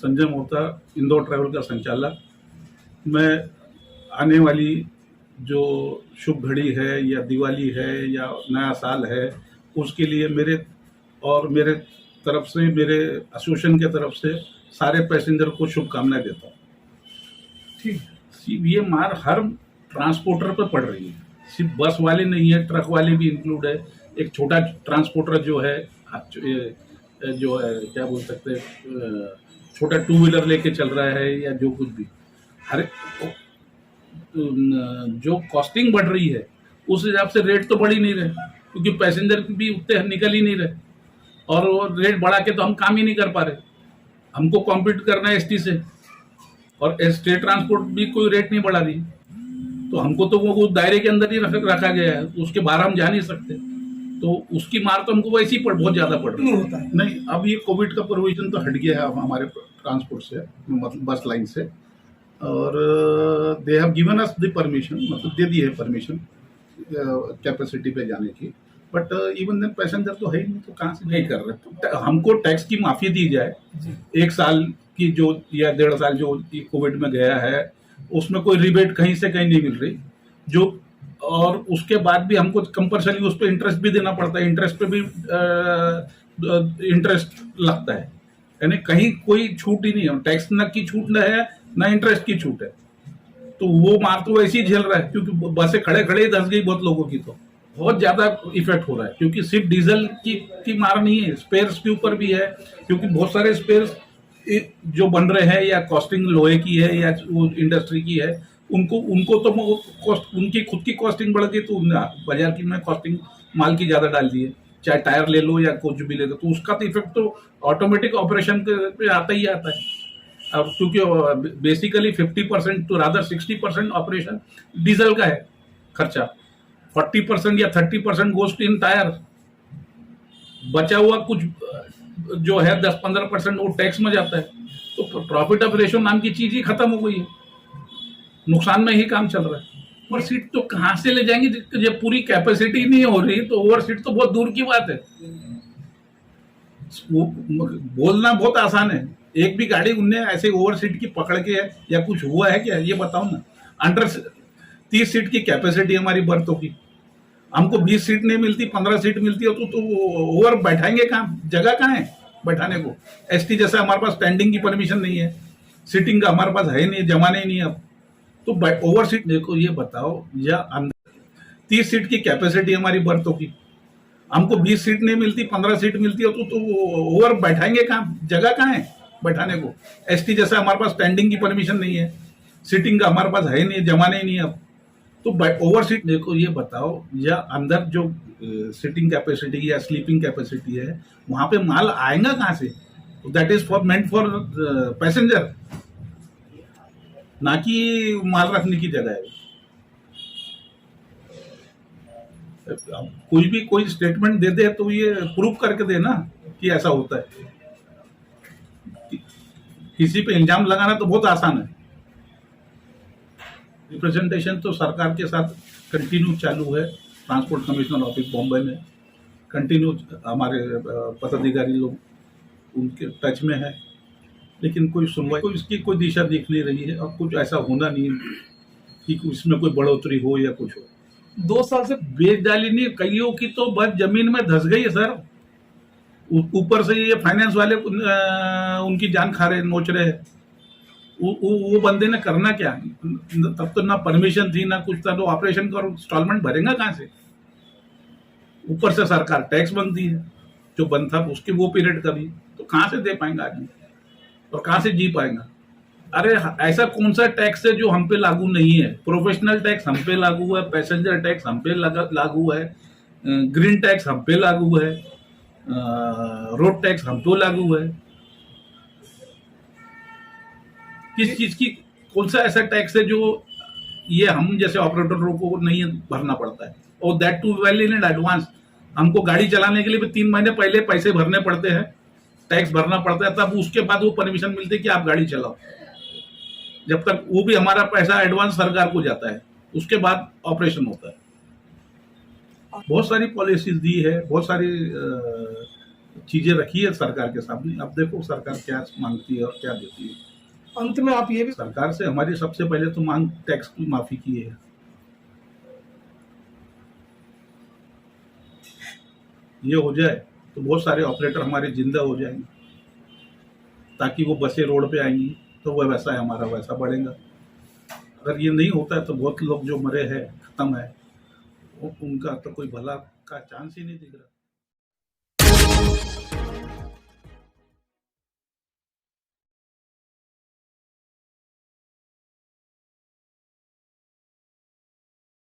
Sanjay Mohta, Indore travel का संचालक। मैं आने वाली जो शुभ घड़ी है या दिवाली है या नया साल है, उसके लिए मेरे तरफ से, मेरे एसोसिएशन के तरफ से सारे पैसेंजर को शुभकामनाएं देता हूँ। ठीक, ये मार हर ट्रांसपोर्टर पर पड़ रही है, सिर्फ बस वाले नहीं है, ट्रक वाले भी इंक्लूड है। एक छोटा ट्रांसपोर्टर जो है क्या बोल सकते हैं, छोटा टू व्हीलर लेके चल रहा है या जो कुछ भी, हर जो कॉस्टिंग बढ़ रही है उस हिसाब से रेट तो बढ़ ही नहीं रहे, क्योंकि पैसेंजर भी उतने निकल ही नहीं रहे, और वो रेट बढ़ा के तो हम काम ही नहीं कर पा रहे। हमको कॉम्पीट करना है एसटी से, और स्टेट ट्रांसपोर्ट भी कोई रेट नहीं बढ़ा रही, तो हमको तो वो दायरे के अंदर ही रखा गया है, उसके बाहर हम जा नहीं सकते। तो उसकी मार तो हमको वैसे ही बहुत ज्यादा पड़ रही है। नहीं, अब ये कोविड का प्रोविजन तो हट गया है हमारे ट्रांसपोर्ट से, मतलब बस लाइन से, और they have given us the permission, मतलब दे दी है परमिशन कैपेसिटी पे जाने की, बट इवन पैसेंजर तो है ही नहीं, तो कहाँ से नहीं कर रहे। तो हमको टैक्स की माफी दी जाए, 1 साल की जो या 1.5 साल जो कोविड में गया है, उसमें कोई रिबेट कहीं से कहीं नहीं मिल रही जो, और उसके बाद भी हमको कंपल्सरी उस पर इंटरेस्ट भी देना पड़ता है, इंटरेस्ट पे भी इंटरेस्ट लगता है, यानी कहीं कोई छूट ही नहीं है, टैक्स न की छूट न है ना इंटरेस्ट की छूट है। तो वो मार तो वैसे ही झेल रहा है, क्योंकि बसें खड़े खड़े ही धस गई बहुत लोगों की, तो बहुत ज्यादा इफेक्ट हो रहा है, क्योंकि सिर्फ डीजल की मार नहीं है, स्पेयर्स के ऊपर भी है, क्योंकि बहुत सारे स्पेयर्स जो बन रहे हैं या कॉस्टिंग लोहे की है या वो इंडस्ट्री की है, उनको तो कॉस्ट, उनकी खुद की कॉस्टिंग बढ़ गई, तो बाजार की में कॉस्टिंग माल की ज्यादा डाल दी है, चाहे टायर ले लो या कुछ भी ले लो, तो उसका तो इफेक्ट तो ऑटोमेटिक ऑपरेशन पे आता ही आता है। अब क्योंकि बेसिकली 50% तो रादर 60% ऑपरेशन डीजल का है खर्चा, 40% या 30% गोस्ट इन टायर, बचा हुआ कुछ जो है 10-15% वो टैक्स में जाता है। तो प्रॉफिट ऑफ रेशो नाम की चीज ही खत्म हो गई है, नुकसान में ही काम चल रहा है। ओवर सीट तो कहां से ले जाएंगे जब पूरी कैपेसिटी नहीं हो रही, तो ओवर सीट तो बहुत दूर की बात है। बोलना बहुत आसान है, एक भी गाड़ी उनने ऐसे ओवर सीट की पकड़ के है या कुछ हुआ है क्या, ये बताओ ना। अंडर 30 सीट की कैपेसिटी हमारी बर्थों की, हमको 20 सीट नहीं मिलती, 15 सीट मिलती है, तो ओवर बैठाएंगे कहाँ, जगह कहाँ है बैठाने को। एसटी जैसा हमारे पास स्टैंडिंग की परमिशन नहीं है, सीटिंग का हमारे पास है नहीं, जमाने ही नहीं है अब, तो ओवर सीट देखो। ये बताओ, या अंदर 30 सीट की कैपेसिटी हमारी बर्थों की, हमको 20 सीट नहीं मिलती, 15 सीट मिलती है, तो ओवर बैठाएंगे कहाँ, जगह कहाँ है बैठाने को। एसटी जैसा हमारे पास स्टैंडिंग की परमिशन नहीं है, सीटिंग का हमारे पास है नहीं, जमाने ही नहीं है अब, तो ओवर सीट देखो। ये बताओ, या अंदर जो सीटिंग कैपेसिटी या स्लीपिंग कैपेसिटी है, वहां पे माल आएगा कहाँ से। That is meant for passenger, ना कि माल रखने की जगह है। कुछ भी कोई स्टेटमेंट दे दे तो ये प्रूव करके दे ना कि ऐसा होता है। किसी पे इल्जाम लगाना तो बहुत आसान है। रिप्रेजेंटेशन तो सरकार के साथ कंटिन्यू चालू है, ट्रांसपोर्ट कमिश्नर ऑफिस बॉम्बे में कंटिन्यू हमारे पदाधिकारी लोग उनके टच में है, लेकिन कोई सुनवाई, कोई इसकी कोई दिशा दिख नहीं रही है, और कुछ ऐसा होना नहीं कि इसमें कोई बढ़ोतरी हो या कुछ हो। 2 साल से बेच डाली नहीं, कईयों की तो बस जमीन में धस गई है सर, ऊपर से ये फाइनेंस वाले उनकी जान खा रहे, नोच रहे हैं। वो बंदे ने करना क्या, तब तो ना परमिशन थी ना कुछ था, तो ऑपरेशन का इंस्टॉलमेंट भरेगा कहाँ से। ऊपर से सरकार टैक्स बनती है, जो बंद था उसके वो पीरियड का भी, तो कहाँ से दे पाएंगा आदमी और कहाँ से जी पाएगा। अरे ऐसा कौन सा टैक्स है जो हम पे लागू नहीं है। प्रोफेशनल टैक्स हम पे लागू है, पैसेंजर टैक्स हम पे लागू है, ग्रीन टैक्स हम पे लागू है, रोड टैक्स हम पे लागू है। किस चीज की, कौन सा ऐसा टैक्स है जो ये हम जैसे ऑपरेटरों को नहीं भरना पड़ता है, और that too well in advance. हमको गाड़ी चलाने के लिए भी 3 महीने पहले पैसे भरने पड़ते हैं, टैक्स भरना पड़ता है, तब उसके बाद वो परमिशन मिलती है कि आप गाड़ी चलाओ। जब तक वो भी हमारा पैसा एडवांस सरकार को जाता है, उसके बाद ऑपरेशन होता है। बहुत सारी पॉलिसीज दी है, बहुत सारी चीजें रखी है सरकार के सामने। अब देखो सरकार क्या मांगती है और क्या देती है। अंत में आप ये भी सरकार से हमारी सबसे पहले तो मांग टैक्स की माफी की है। ये हो जाए तो बहुत सारे ऑपरेटर हमारे जिंदा हो जाएंगे, ताकि वो बसें रोड पे आएंगी तो वह वैसा है हमारा वैसा बढ़ेगा। अगर ये नहीं होता है तो बहुत लोग जो मरे हैं, खत्म है, उनका तो कोई भला का चांस ही नहीं दिख रहा।